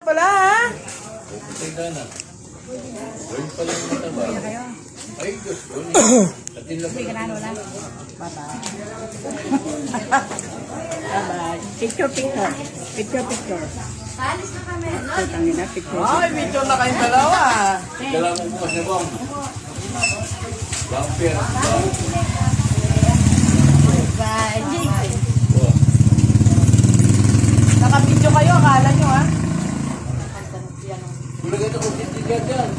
Pala ha? Pupunta na. Gawin pala yung mataba. Ay, Diyos ko. Atin lang Hindi ka na wala. Bye-bye. Bye-bye. Picture. Picture. Alis na kami. Putangin na, picture. Ay, video na kayong dalawa. dala mo bukas na bang. Bumper. Bye. Naka-video kayo, akala nyo ha? Kulagay na kung titigan dyan.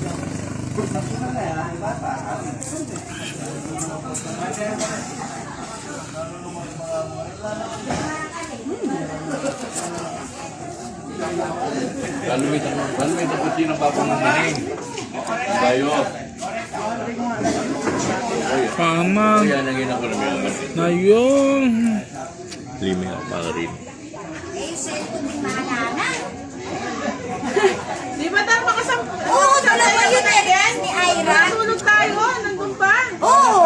Kalumit ang puti ng papang ng maning. Bayo. Tama. Kaya nangin ako na may Na yun. Limi ako para rin. Eh, cellphone din maalala. Di ba tayo makasama? Oo, dalawa yun eh. Ni Ira. Tulog tayo, nandun pa. Oo.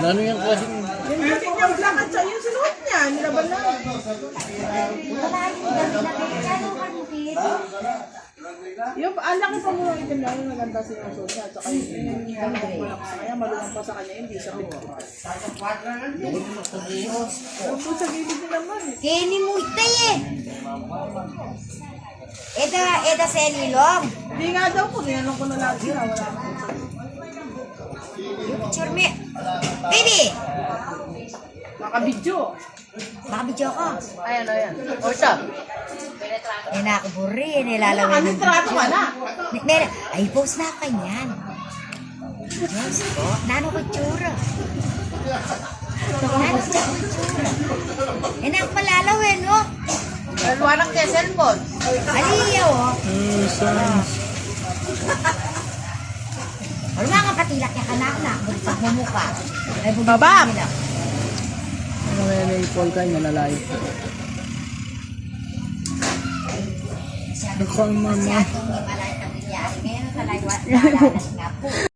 Ano yung klaseng... Yung dating niyang black at siya, yung sinuot niya, nilaban na. Wala yung dami na kayo. Ano ka nupit? Yung, ang laki pa mo yung itim lang, yung maganda sinusuot niya. At saka yung malak sa kanya, maluwang pa sa kanya, hindi siya pinto. Yung po sa gilid niya naman. Kini mo itay eh. Eda sa ilong. Hindi nga daw po, tinanong ko na lagi. Wala na. Yung picture me. Baby. Naka-video. Makabidyo ko. Ayan. O siya. Eh, nakaburi. Nilalawin Ano ng trato ka na? Ay, post na ako kanyan. Yes po. Nano ko tsura. Nano ko tsura. Eh, nakapalalaw eh, no? Alwanak niya cellphone. Aliyaw, oh. Science. Wala nga patilak niya kanak-nak. Pag mumuka. Ay, Babab! nila. Ano yan yung call ka niya na live? Naku, mama. Masyadong himalay ang nangyari. Ngayon sa live, wala nga po.